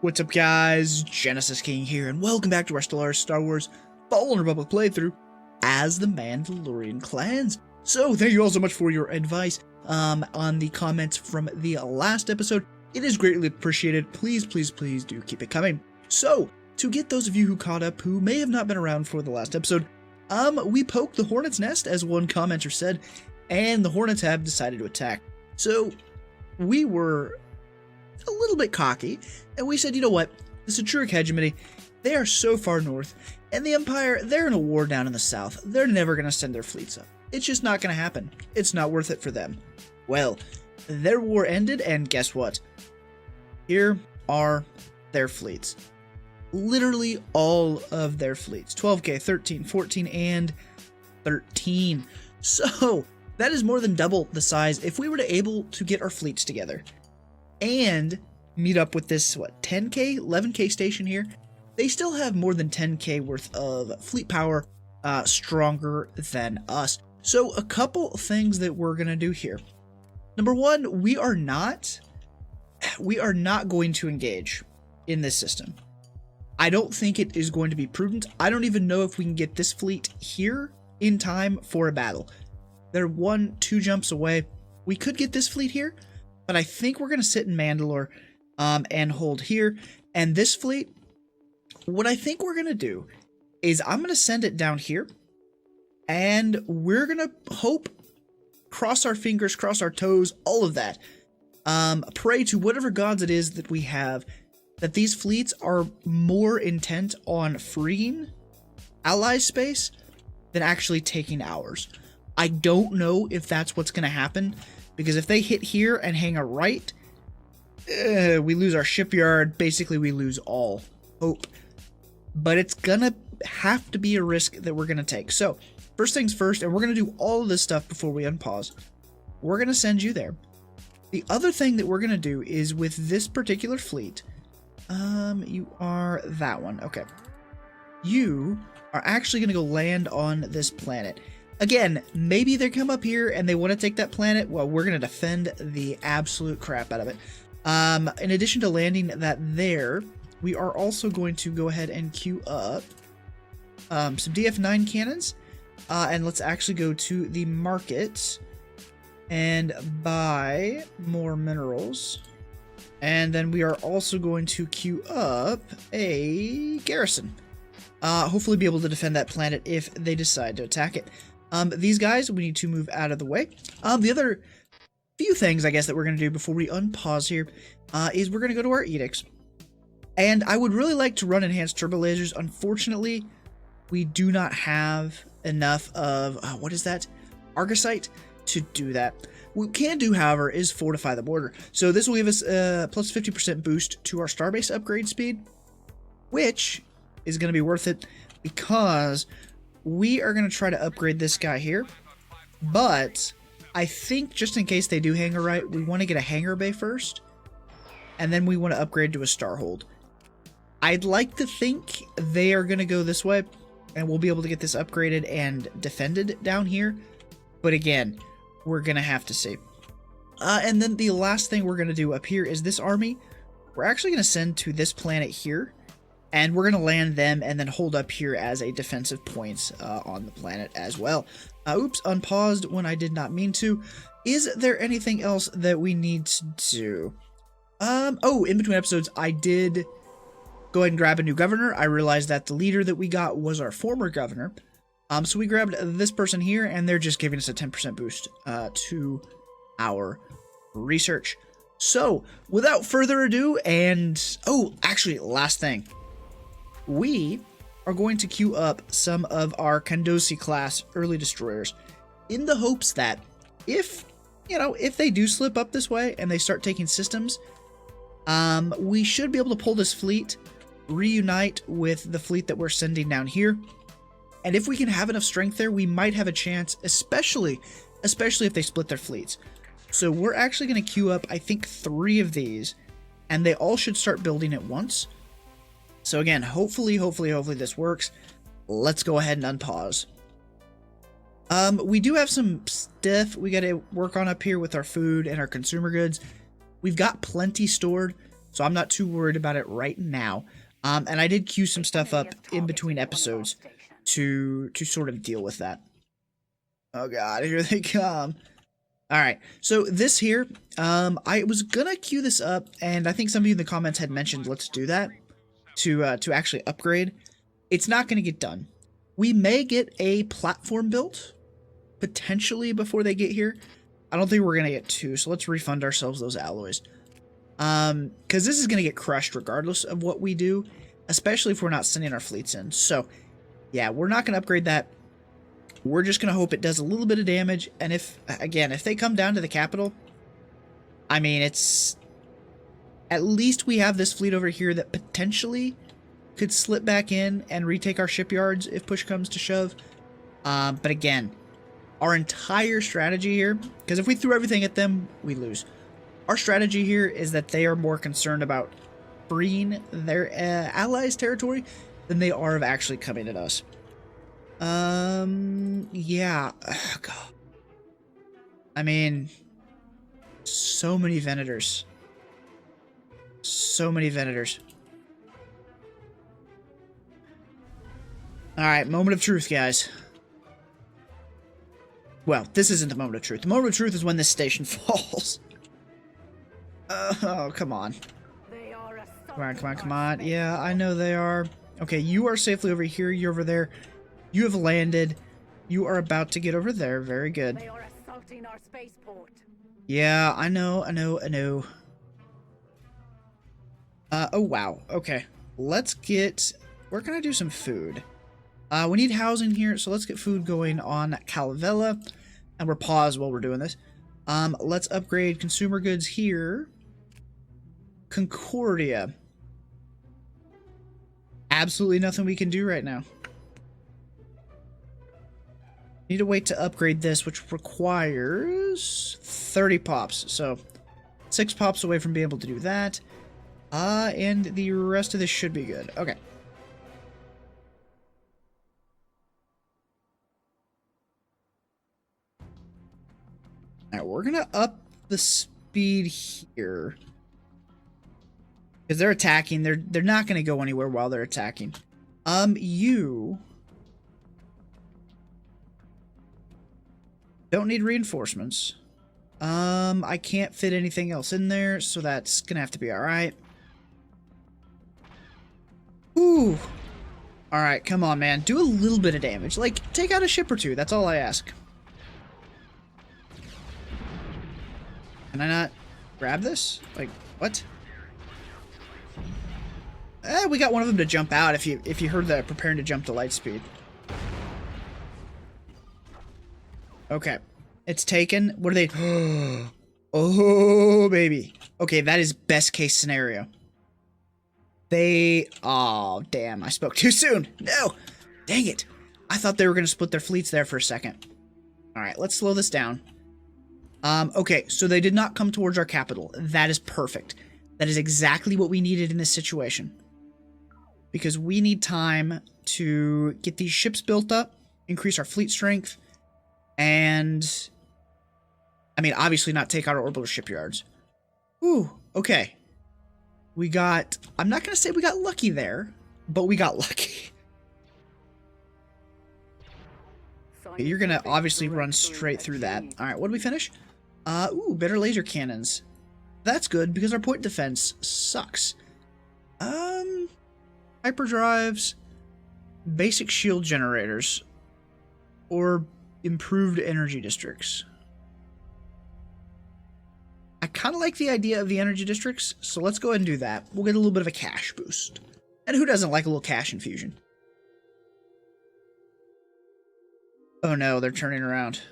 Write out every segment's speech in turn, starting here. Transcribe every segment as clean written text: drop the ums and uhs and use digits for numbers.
What's up, guys? Genesis King here, and welcome back to our Stellaris Star Wars Fallen Republic playthrough as the Mandalorian Clans. So, thank you all so much for your advice on the comments from the last episode. It is greatly appreciated. Please, please, please do keep it coming. So, to get those of you who caught up who may have not been around for the last episode, we poked the Hornet's nest, as one commenter said, and the Hornets have decided to attack. So, we were a little bit cocky, and we said, you know what, the Centuric hegemony, they are so far north, and the Empire, they're in a war down in the south. They're never going to send their fleets up. It's just not going to happen. It's not worth it for them. Well, their war ended, and guess what? Here are their fleets. Literally all of their fleets. 12K, 13, 14, and 13. So, that is more than double the size if we were to able to get our fleets together and meet up with this, 10K, 11K station here. They still have more than 10K worth of fleet power, stronger than us. So a couple things that we're going to do here. Number one, we are not going to engage in this system. I don't think it is going to be prudent. I don't even know if we can get this fleet here in time for a battle. They're 1-2 jumps away. We could get this fleet here, but I think we're going to sit in Mandalore and hold here. And this fleet, what I think we're going to do is I'm going to send it down here. And we're going to hope, cross our fingers, cross our toes, all of that. Pray to whatever gods it is that we have, that these fleets are more intent on freeing ally space than actually taking ours. I don't know if that's what's going to happen, because if they hit here and hang a right, we lose our shipyard. Basically, we lose all hope. But it's going to have to be a risk that we're going to take. So, first things first, and we're going to do all of this stuff before we unpause. We're going to send you there. The other thing that we're going to do is with this particular fleet, you are that one. Okay. You are actually going to go land on this planet. Again, maybe they come up here and they want to take that planet. Well, we're going to defend the absolute crap out of it. In addition to landing that there, we are also going to go ahead and queue up some DF9 cannons. And let's actually go to the market and buy more minerals. And then we are also going to queue up a garrison. Hopefully be able to defend that planet if they decide to attack it. These guys, we need to move out of the way. The other few things, I guess, that we're going to do before we unpause here is we're going to go to our edicts. And I would really like to run enhanced turbo lasers. Unfortunately, we do not have enough of, what is that? Argosite to do that. What we can do, however, is fortify the border. So this will give us a plus 50% boost to our starbase upgrade speed, which is going to be worth it because we are going to try to upgrade this guy here. But I think just in case they do hangar right, we want to get a hangar bay first, and then we want to upgrade to a starhold. I'd like to think they are going to go this way, and we'll be able to get this upgraded and defended down here. But again, we're going to have to see. And then the last thing we're going to do up here is this army. We're actually going to send to this planet here, and we're going to land them and then hold up here as a defensive points on the planet as well. Oops, unpaused when I did not mean to. Is there anything else that we need to do? Oh, in between episodes, I did go ahead and grab a new governor. I realized that the leader that we got was our former governor. So we grabbed this person here, and they're just giving us a 10% boost to our research. So, without further ado, and... oh, actually, last thing. We are going to queue up some of our Kandosi class early destroyers in the hopes that if they do slip up this way and they start taking systems, we should be able to pull this fleet, reunite with the fleet that we're sending down here. And if we can have enough strength there, we might have a chance, especially if they split their fleets. So we're actually going to queue up, I think, 3 of these, and they all should start building at once. So again, hopefully this works. Let's go ahead and unpause. We do have some stuff we got to work on up here with our food and our consumer goods. We've got plenty stored, so I'm not too worried about it right now. And I did queue some stuff up in between episodes to sort of deal with that. Oh god, here they come. Alright, so this here, I was gonna queue this up, and I think some of you in the comments had mentioned let's do that to actually upgrade. It's not gonna get done. We may get a platform built, potentially, before they get here. I don't think we're gonna get two, so let's refund ourselves those alloys. Because this is gonna get crushed regardless of what we do, especially if we're not sending our fleets in. So, yeah, we're not gonna upgrade that. We're just gonna hope it does a little bit of damage, and if they come down to the capital, I mean, it's... At least we have this fleet over here that potentially could slip back in and retake our shipyards if push comes to shove. But again, our entire strategy here, because if we threw everything at them, we lose. Our strategy here is that they are more concerned about freeing their allies' territory than they are of actually coming at us. Yeah. Ugh, God. I mean, so many Venators. So many Venators. Alright, moment of truth, guys. Well, this isn't the moment of truth. The moment of truth is when this station falls. Oh, come on. Come on, come on, come on. Yeah, I know they are. Okay, you are safely over here. You're over there. You have landed. You are about to get over there. Very good. They are assaulting our spaceport. Yeah, I know, I know, I know. Oh, wow. Okay. Let's get... Where can I do some food? We need housing here, so let's get food going on Calavella. And we're paused while we're doing this. Let's upgrade consumer goods here. Concordia. Absolutely nothing we can do right now. Need to wait to upgrade this, which requires 30 pops. So 6 pops away from being able to do that. And the rest of this should be good. Okay. Alright, we're gonna up the speed here. Because they're attacking. They're not gonna go anywhere while they're attacking. You don't need reinforcements. I can't fit anything else in there, so that's gonna have to be alright. Ooh. Alright, come on, man. Do a little bit of damage. Like, take out a ship or two. That's all I ask. Can I not grab this? Like, what? We got one of them to jump out if you heard that preparing to jump to light speed. Okay. It's taken. What are they? Oh, baby. Okay, that is best case scenario. They... Oh, damn. I spoke too soon. No. Dang it. I thought they were going to split their fleets there for a second. Alright, let's slow this down. Okay, so they did not come towards our capital. That is perfect. That is exactly what we needed in this situation. Because we need time to get these ships built up, increase our fleet strength, and... I mean, obviously not take out our orbital shipyards. Ooh, okay. We got... I'm not going to say we got lucky there, but we got lucky. Okay, you're going to obviously run straight through that. Alright, what did we finish? Ooh, better laser cannons. That's good, because our point defense sucks. Hyperdrives, basic shield generators, or improved energy districts. I kind of like the idea of the energy districts, so let's go ahead and do that. We'll get a little bit of a cash boost. And who doesn't like a little cash infusion? Oh no, they're turning around.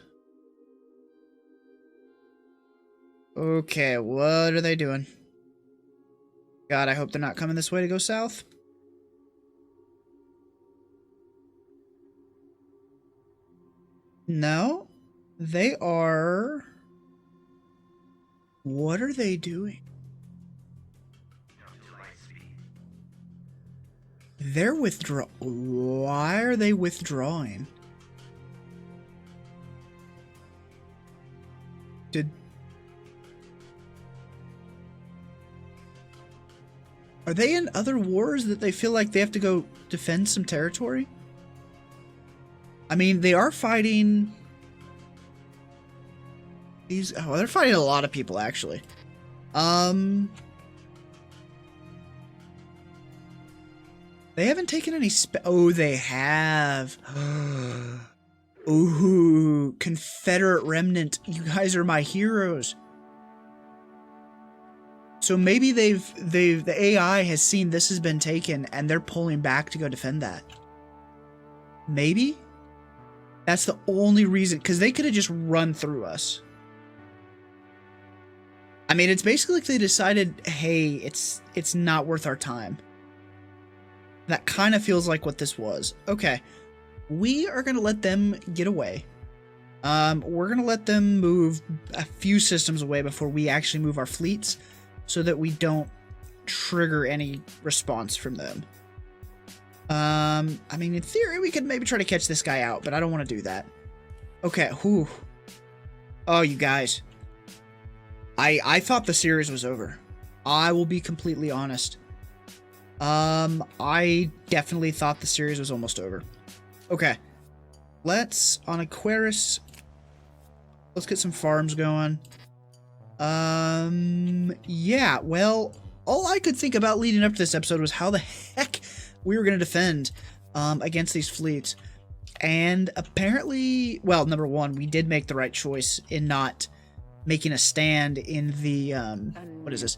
Okay, what are they doing? God, I hope they're not coming this way to go south. No, they are... What are they doing? They're Why are they withdrawing? Are they in other wars that they feel like they have to go defend some territory? I mean, they are fighting these. Oh, they're fighting a lot of people, actually. They haven't taken any oh, they have. Ooh, Confederate remnant. You guys are my heroes. So maybe the AI has seen this has been taken and they're pulling back to go defend that. Maybe? That's the only reason, because they could have just run through us. I mean, it's basically like they decided, hey, it's not worth our time. That kind of feels like what this was. Okay, we are going to let them get away. We're going to let them move a few systems away before we actually move our fleets, so that we don't trigger any response from them. I mean, in theory, we could maybe try to catch this guy out, but I don't want to do that. Okay, whew. Oh, you guys. I thought the series was over. I will be completely honest. I definitely thought the series was almost over. Okay. Let's, on Aquarius, let's get some farms going. Yeah, well, all I could think about leading up to this episode was how the heck we were going to defend against these fleets. And apparently, well, number one, we did make the right choice in not making a stand in the, what is this?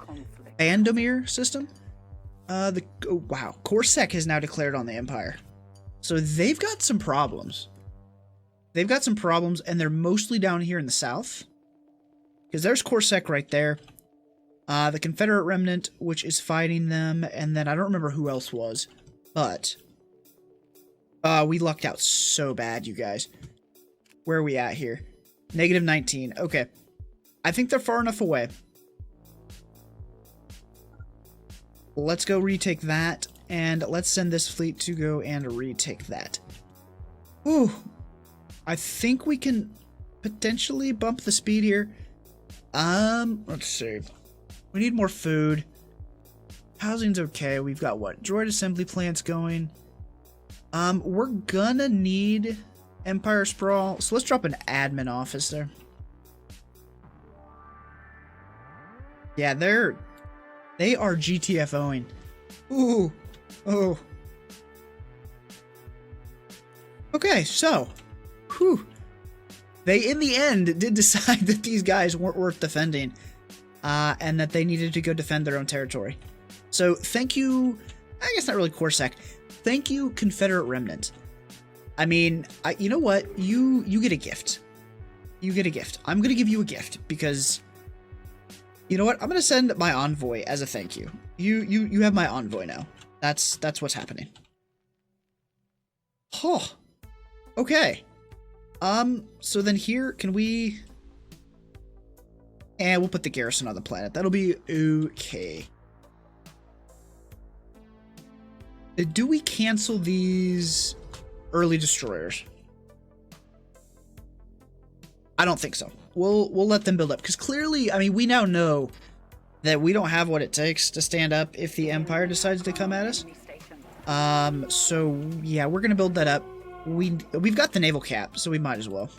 Bandomir system? Oh, wow, Corsac has now declared on the Empire. So they've got some problems. They've got some problems, and they're mostly down here in the south. Because there's Corsac right there. The Confederate remnant, which is fighting them, and then I don't remember who else was. But we lucked out so bad, you guys. Where are we at here? -19. Okay. I think they're far enough away. Let's go retake that, and let's send this fleet to go and retake that. Ooh. I think we can potentially bump the speed here. Let's see. We need more food. Housing's okay. We've got what? Droid assembly plants going. We're gonna need Empire Sprawl, so let's drop an admin office there. Yeah, they are GTFOing. Ooh. Oh. Okay, so. Whew. They, in the end, did decide that these guys weren't worth defending. And that they needed to go defend their own territory. So, thank you. I guess not really Corsac. Thank you, Confederate Remnant. I mean, you know what? You get a gift. You get a gift. I'm going to give you a gift because... You know what? I'm going to send my envoy as a thank you. You have my envoy now. That's what's happening. Oh. Okay. So then here, can we... And we'll put the garrison on the planet. That'll be okay. Do we cancel these early destroyers? I don't think so. We'll let them build up, because clearly, I mean, we now know that we don't have what it takes to stand up if the Empire decides to come at us. So yeah, we're gonna build that up. We've got the naval cap, so we might as well.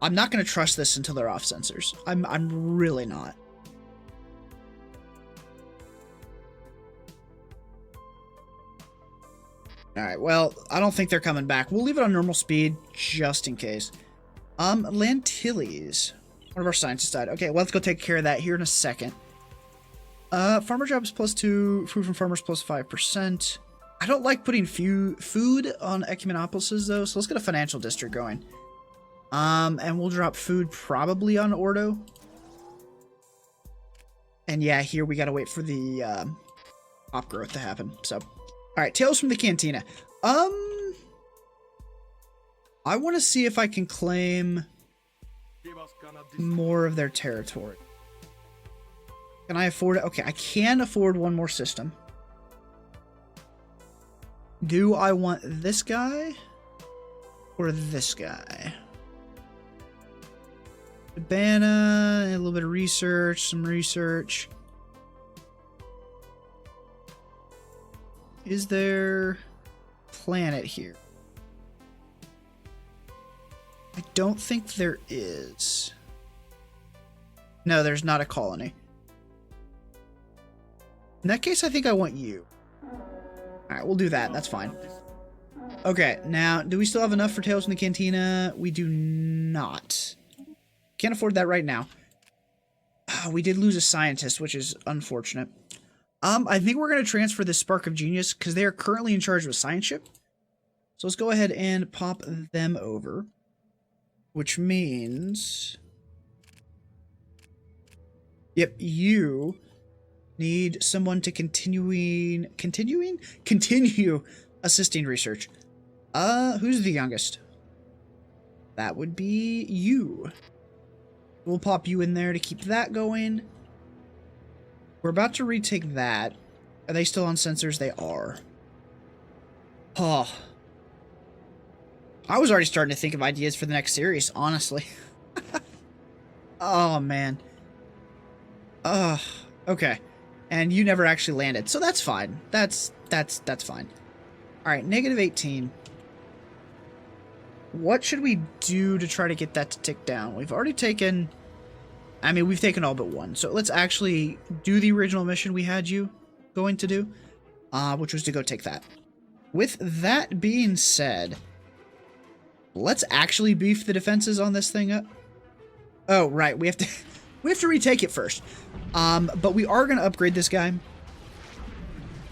I'm not gonna trust this until they're off sensors. I'm really not. Alright, well, I don't think they're coming back. We'll leave it on normal speed, just in case. Lantilles. One of our scientists died. Okay, well, let's go take care of that here in a second. Farmer jobs +2, food from farmers +5%. I don't like putting food on Ecumenopolises, though, so let's get a financial district going. And we'll drop food probably on Ordo. And yeah, here we gotta wait for the, op growth to happen, so... Alright, Tales from the Cantina. I want to see if I can claim more of their territory. Can I afford it? Okay, I can afford one more system. Do I want this guy? Or this guy? Cabana, a little bit of research, some research. is there planet here? I don't think there is. No, there's not a colony. In that case, I think I want you. Alright, we'll do that. That's fine. Okay, now, do we still have enough for Tales from the Cantina? We do not. Can't afford that right now. We did lose a scientist, which is unfortunate. I think we're going to transfer this Spark of Genius, because they are currently in charge of a science ship. So let's go ahead and pop them over. Which means... Yep, you need someone to continue assisting research. Who's the youngest? That would be you. We'll pop you in there to keep that going. We're about to retake that. Are they still on sensors? They are. Oh. I was already starting to think of ideas for the next series, honestly. Oh, man. Okay. And you never actually landed, so that's fine. That's fine. Alright, -18. What should we do to try to get that to tick down? We've already taken... I mean, we've taken all but one. So let's actually do the original mission we had you going to do, which was to go take that. With that being said, let's actually beef the defenses on this thing up. Oh, right. We have to retake it first. But we are going to upgrade this guy.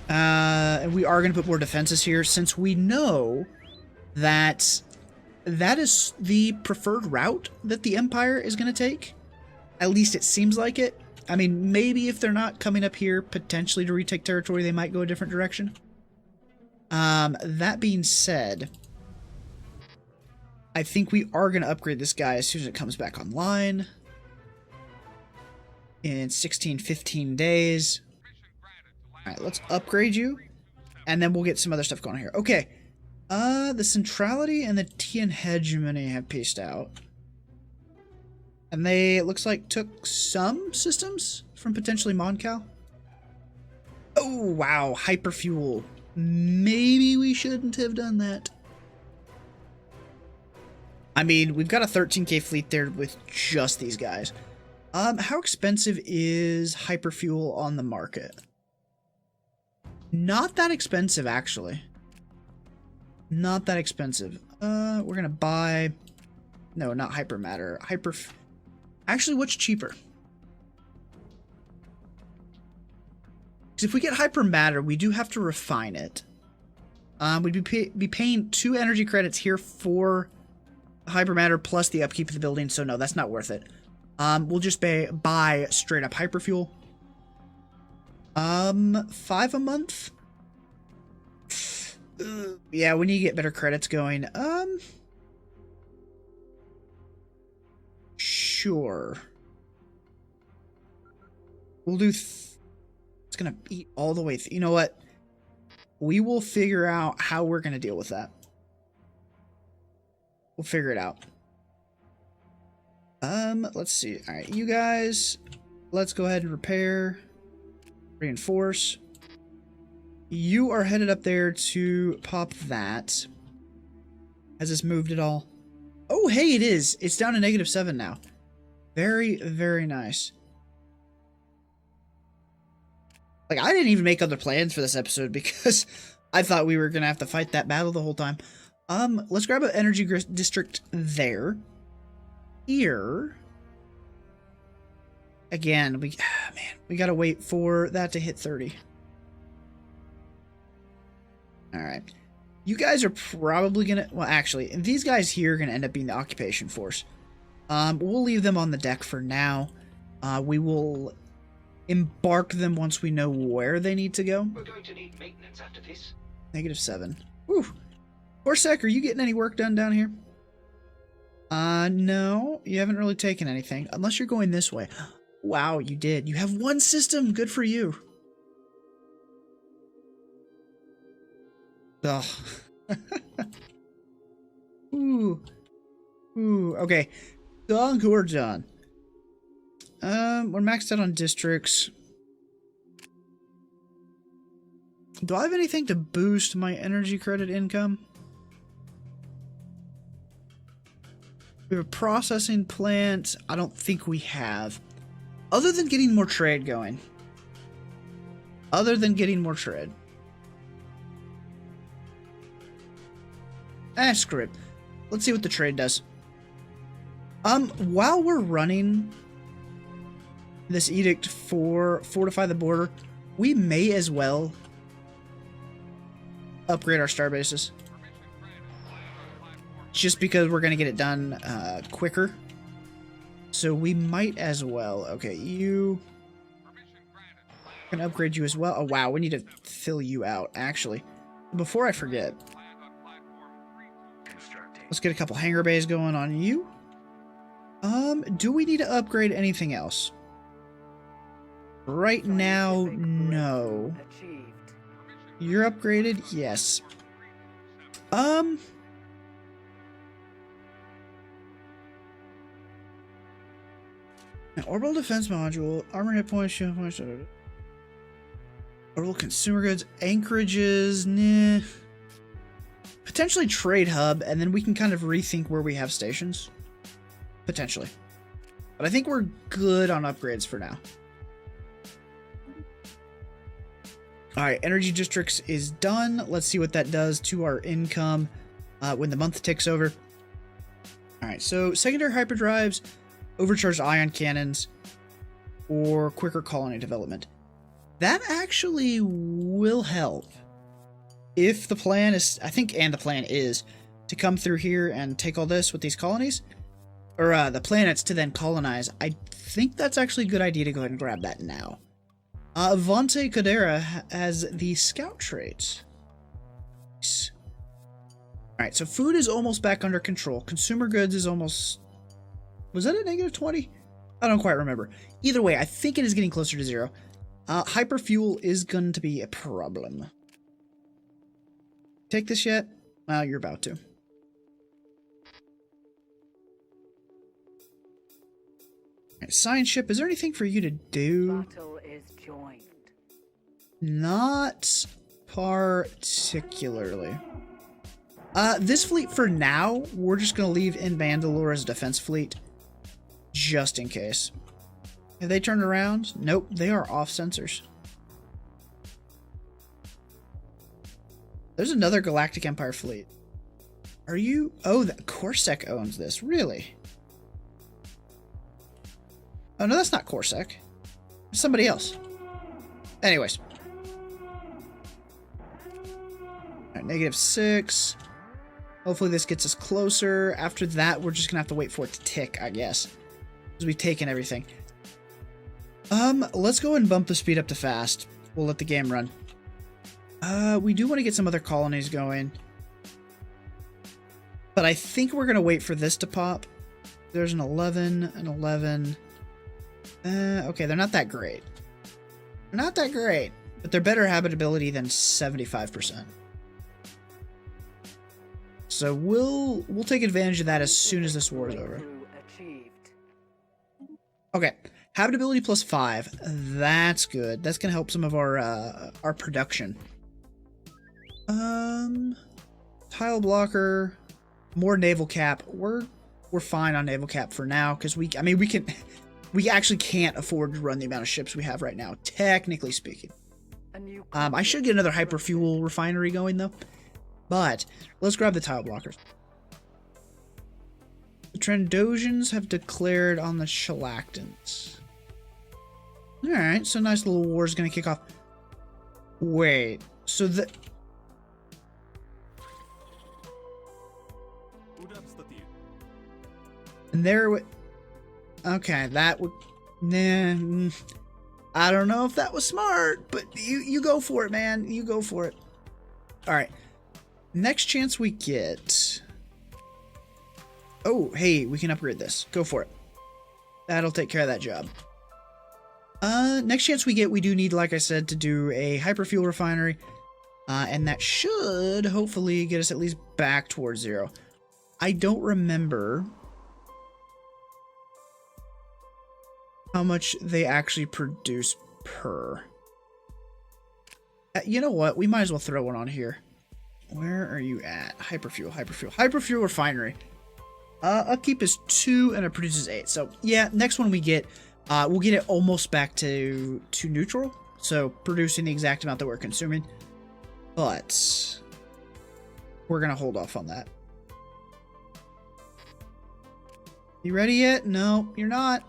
And we are going to put more defenses here, since we know that that is the preferred route that the Empire is going to take. At least it seems like it. I mean, maybe if they're not coming up here potentially to retake territory, they might go a different direction. That being said, I think we are going to upgrade this guy as soon as it comes back online. In 15 days. Alright, let's upgrade you. And then we'll get some other stuff going here. Okay. The Centrality and the Tian Hegemony have pieced out. And they, it looks like, took some systems from potentially Moncal. Oh, wow. Hyperfuel. Maybe we shouldn't have done that. I mean, we've got a 13k fleet there with just these guys. How expensive is hyperfuel on the market? Not that expensive, actually. Not that expensive. We're gonna buy... No, not hypermatter. Actually, what's cheaper? Because if we get hypermatter, we do have to refine it. We'd be paying 2 energy credits here for hypermatter plus the upkeep of the building, so no, that's not worth it. We'll just buy straight up hyperfuel. 5 a month? Yeah, we need to get better credits going. Sure. We'll do... It's gonna eat all the way... You know what? We will figure out how we're gonna deal with that. We'll figure it out. Let's see. Alright, you guys, let's go ahead and repair. Reinforce. You are headed up there to pop that. Has this moved at all? Oh, hey, it is. It's down to -7 now. Very, very nice. Like, I didn't even make other plans for this episode because I thought we were going to have to fight that battle the whole time. Let's grab an energy district there. Here. Again, we got to wait for that to hit 30. Alright. You guys are probably going to... Well, actually, these guys here are going to end up being the occupation force. We'll leave them on the deck for now. We will embark them once we know where they need to go. We're going to need maintenance after this. -7. Whew. Corsac, are you getting any work done down here? No. You haven't really taken anything. Unless you're going this way. Wow, you did. You have 1 system. Good for you. Ugh. Ooh. Ooh. Okay. Done. We're done. We're maxed out on districts. Do I have anything to boost my energy credit income? We have a processing plant. I don't think we have. Other than getting more trade going. Other than getting more trade. Screw it. Let's see what the trade does. While we're running this edict for fortify the border, we may as well upgrade our star bases. Just because we're going to get it done quicker. So we might as well. Okay, you can upgrade you as well. Oh wow, we need to fill you out actually. Before I forget, let's get a couple hangar bays going on you. Do we need to upgrade anything else? Right now, no. You're upgraded? Yes. Orbital defense module, armor hit points, shield points, orbital consumer goods, anchorages, nah. Potentially trade hub, and then we can kind of rethink where we have stations. Potentially. But I think we're good on upgrades for now. Alright, energy districts is done. Let's see what that does to our income when the month ticks over. Alright, so secondary hyperdrives, overcharged ion cannons, or quicker colony development. That actually will help. If the plan is, I think, and the plan is, to come through here and take all this with these colonies, or the planets to then colonize, I think that's actually a good idea to go ahead and grab that now. Avante Cadera has the scout trait. Nice. Alright, so food is almost back under control. Consumer goods is almost... Was that a negative 20? I don't quite remember. Either way, I think it is getting closer to 0. Hyperfuel is going to be a problem. Take this yet? Well, you're about to. Right, science ship, is there anything for you to do? Battle is joined. Not particularly. This fleet for now, we're just going to leave in Mandalore as a defense fleet. Just in case. Have they turned around? Nope, they are off sensors. There's another Galactic Empire fleet. Are you... Oh, the Corsac owns this. Really? Oh, no, that's not Corsac. It's somebody else. Anyways. Alright, -6. Hopefully this gets us closer. After that, we're just gonna have to wait for it to tick, I guess. Because we've taken everything. Let's go and bump the speed up to fast. We'll let the game run. We do want to get some other colonies going. But I think we're gonna wait for this to pop. There's an 11, an 11. Okay, they're not that great. They're not that great, but they're better habitability than 75%. So we'll take advantage of that as soon as this war is over. Okay, habitability plus 5. That's good. That's gonna help some of our production. Tile blocker, more naval cap. We're fine on naval cap for now because we actually can't afford to run the amount of ships we have right now, technically speaking. I should get another hyperfuel refinery going though. But let's grab the tile blockers. The Trandosians have declared on the Shalactans. Alright, so nice little war is going to kick off. Wait, so the... And there... Okay, that would... Nah... I don't know if that was smart, but you go for it, man. You go for it. Alright. Next chance we get... Oh, hey, we can upgrade this. Go for it. That'll take care of that job. Next chance we get, we do need, like I said, to do a hyperfuel refinery. And that should hopefully get us at least back towards 0. I don't remember how much they actually produce per. You know what? We might as well throw one on here. Where are you at? Hyperfuel, hyperfuel, hyperfuel refinery. Upkeep is 2 and it produces 8. So yeah, next one we get, we'll get it almost back to neutral. So producing the exact amount that we're consuming. But we're gonna hold off on that. You ready yet? No, you're not.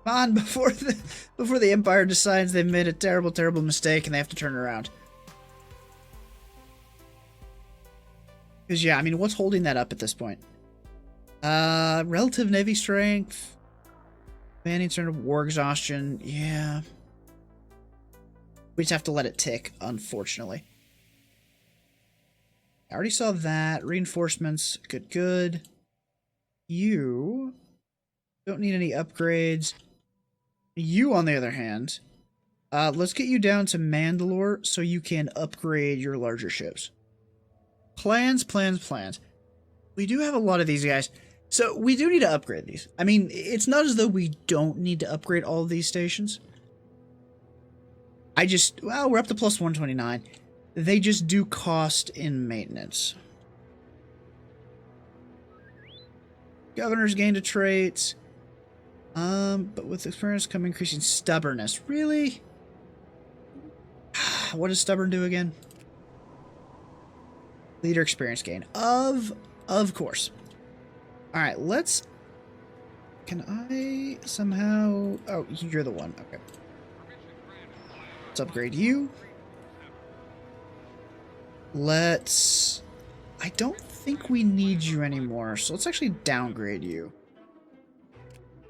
Come on, before the Empire decides they've made a terrible, terrible mistake and they have to turn around. Because yeah, I mean, what's holding that up at this point? Relative Navy strength. Manning turn of war exhaustion. Yeah. We just have to let it tick, unfortunately. I already saw that. Reinforcements. Good, good. You don't need any upgrades. You, on the other hand, let's get you down to Mandalore so you can upgrade your larger ships. Plans, plans, plans. We do have a lot of these guys. So we do need to upgrade these. I mean, it's not as though we don't need to upgrade all of these stations. Well, we're up to plus 129. They just do cost in maintenance. Governors gained a trait. But with experience come increasing stubbornness. Really? What does stubborn do again? Leader experience gain. Of course. Alright, let's... Can I somehow... Oh, you're the one. Okay. Let's upgrade you. Let's... I don't think we need you anymore, so let's actually downgrade you.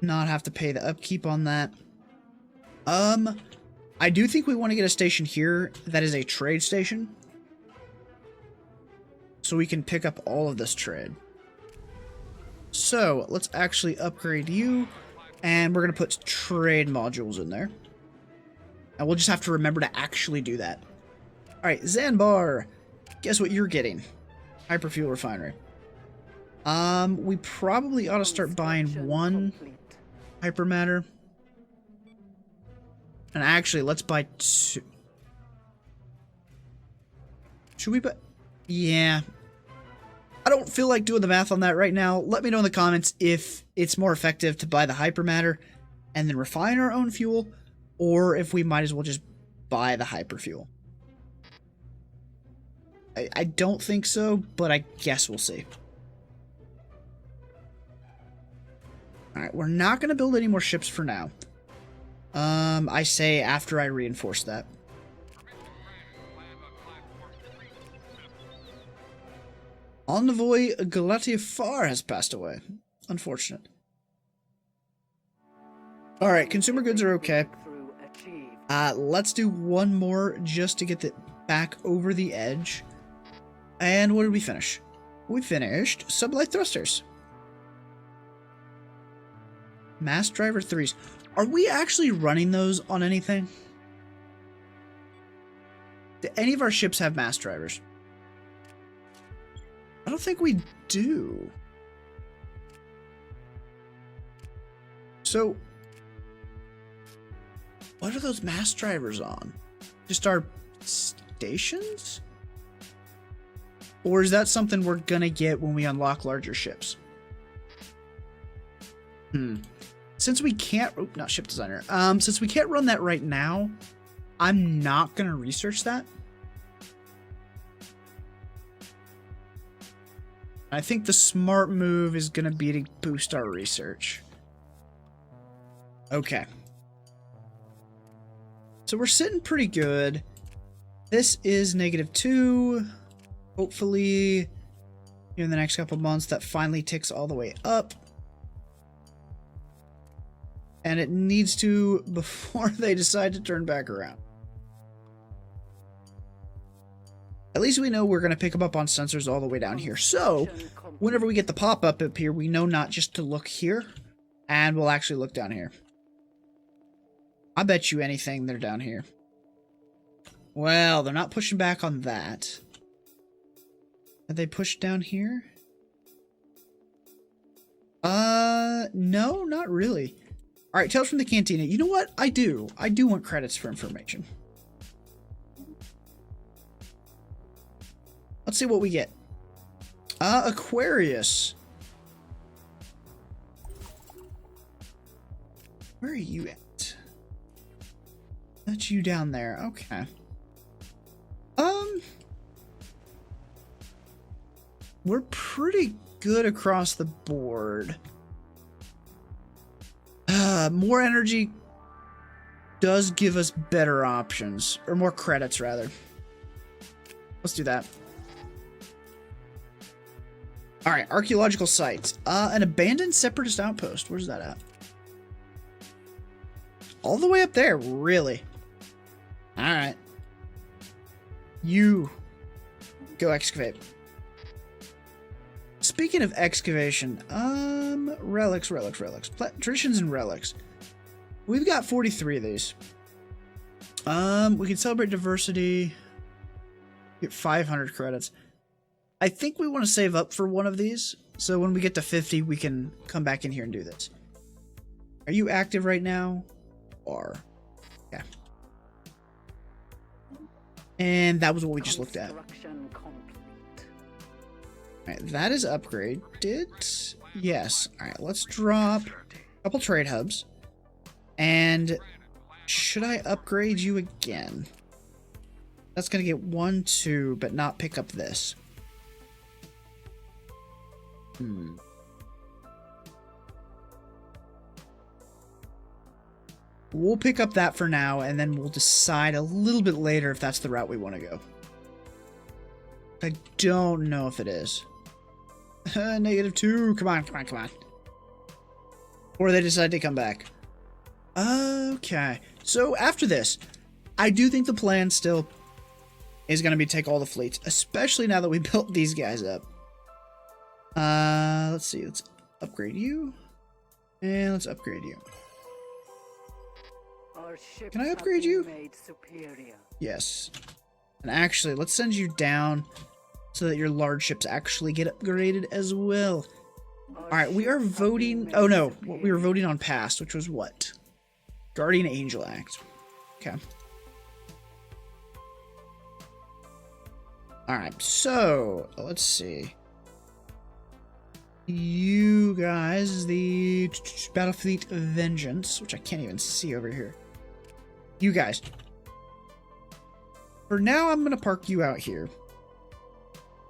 Not have to pay the upkeep on that. I do think we want to get a station here that is a trade station. So we can pick up all of this trade. So, let's actually upgrade you. And we're going to put trade modules in there. And we'll just have to remember to actually do that. Alright, Zanbar. Guess what you're getting? Hyperfuel refinery. We probably ought to start buying one hypermatter. And actually, let's buy 2. Should we buy... Yeah. I don't feel like doing the math on that right now. Let me know in the comments if it's more effective to buy the hypermatter and then refine our own fuel, or if we might as well just buy the hyperfuel. I don't think so, but I guess we'll see. Alright, we're not going to build any more ships for now. I say after I reinforce that. Envoy Galatiafar has passed away. Unfortunate. Alright, consumer goods are okay. Let's do one more just to get it back over the edge. And what did we finish? We finished sublight thrusters. Mass driver 3s. Are we actually running those on anything? Do any of our ships have mass drivers? I don't think we do. So, what are those mass drivers on? Just our stations? Or is that something we're gonna get when we unlock larger ships? Since we can't... Oh, not ship designer. Since we can't run that right now, I'm not gonna research that. I think the smart move is going to be to boost our research. Okay. So we're sitting pretty good. This is -2. Hopefully, in the next couple months, that finally ticks all the way up. And it needs to before they decide to turn back around. At least we know we're going to pick them up on sensors all the way down here. So, whenever we get the pop-up up here, we know not just to look here, and we'll actually look down here. I bet you anything they're down here. Well, they're not pushing back on that. Have they pushed down here? No, not really. Alright, Tales from the Cantina. You know what? I do want credits for information. Let's see what we get. Aquarius. Where are you at? That's you down there. Okay. We're pretty good across the board. More energy does give us better options. Or more credits, rather. Let's do that. Alright, archaeological sites. An abandoned separatist outpost. Where's that at? All the way up there, really? Alright. You go excavate. Speaking of excavation, relics. Traditions and relics. We've got 43 of these. We can celebrate diversity. Get 500 credits. I think we want to save up for one of these, so when we get to 50, we can come back in here and do this. Are you active right now? Or, yeah. And that was what we just looked at. Alright, that is upgraded. Yes. Alright, let's drop a couple trade hubs. And should I upgrade you again? That's going to get 1, 2, but not pick up this. We'll pick up that for now, and then we'll decide a little bit later if that's the route we want to go. I don't know if it is. -2. Come on. Or they decide to come back. Okay. So after this, I do think the plan still is going to be take all the fleets, especially now that we built these guys up. Let's see. Let's upgrade you. And let's upgrade you. Can I upgrade you? Yes. And actually, let's send you down so that your large ships actually get upgraded as well. Alright, we are voting... Oh no, we were voting on past, which was what? Guardian Angel Act. Okay. Alright, so, let's see. You guys, the Battlefleet Vengeance, which I can't even see over here. You guys. For now, I'm going to park you out here.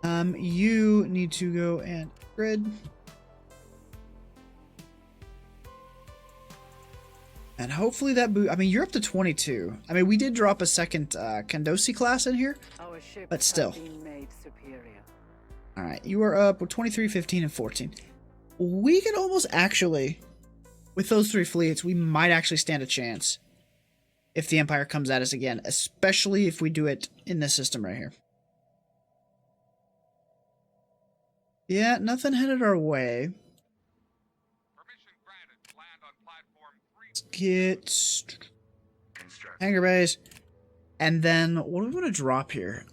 You need to go and grid. And hopefully that boot... I mean, you're up to 22. I mean, we did drop a second Kandosi class in here, but still. Alright, you are up with 23, 15, and 14. We could almost actually, with those 3 fleets, we might actually stand a chance if the Empire comes at us again, especially if we do it in this system right here. Yeah, nothing headed our way. Let's get hangar base. And then, what do we want to drop here?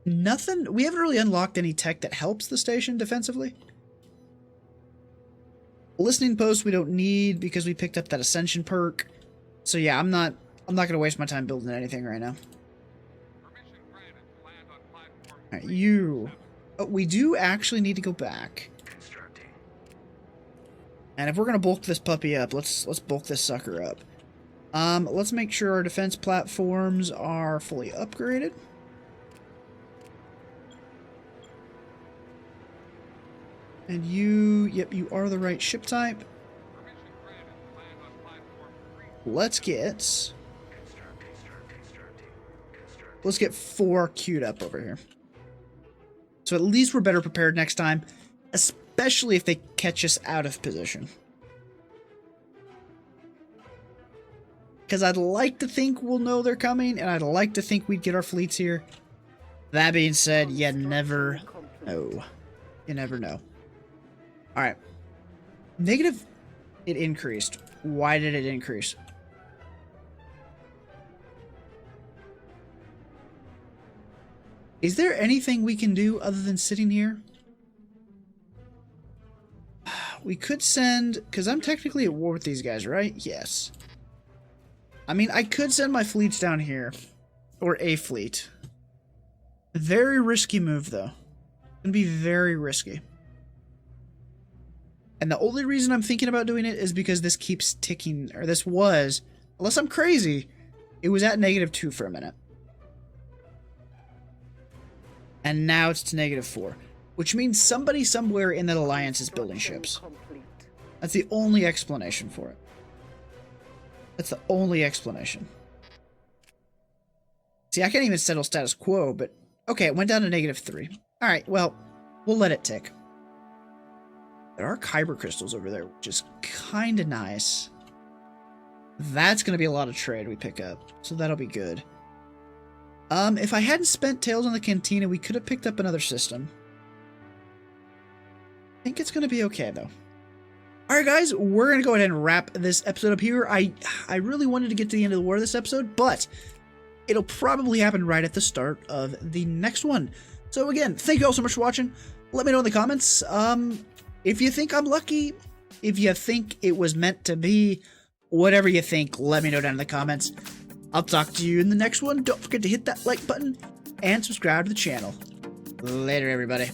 Nothing. We haven't really unlocked any tech that helps the station defensively. Listening post we don't need because we picked up that Ascension perk. So yeah, I'm not gonna waste my time building anything right now. Alright, you. Oh, we do actually need to go back. And if we're gonna bulk this puppy up, let's bulk this sucker up. Let's make sure our defense platforms are fully upgraded. And you, yep, you are the right ship type. Let's get 4 queued up over here. So at least we're better prepared next time, especially if they catch us out of position. Because I'd like to think we'll know they're coming, and I'd like to think we'd get our fleets here. That being said, you never know. You never know. Alright. Negative, it increased. Why did it increase? Is there anything we can do other than sitting here? We could send... Because I'm technically at war with these guys, right? Yes. I mean, I could send my fleets down here. Or a fleet. Very risky move, though. Gonna be very risky. And the only reason I'm thinking about doing it is because this keeps ticking, or this was, unless I'm crazy, it was at -2 for a minute. And now it's to -4, which means somebody somewhere in that alliance is building ships. That's the only explanation for it. That's the only explanation. See, I can't even settle status quo, but okay, it went down to -3. Alright, well, we'll let it tick. There are kyber crystals over there, which is kind of nice. That's going to be a lot of trade we pick up, so that'll be good. If I hadn't spent tails on the cantina, we could have picked up another system. I think it's going to be okay, though. Alright, guys, we're going to go ahead and wrap this episode up here. I really wanted to get to the end of the war this episode, but it'll probably happen right at the start of the next one. So again, thank you all so much for watching. Let me know in the comments if you think I'm lucky, if you think it was meant to be, whatever you think, let me know down in the comments. I'll talk to you in the next one. Don't forget to hit that like button and subscribe to the channel. Later, everybody.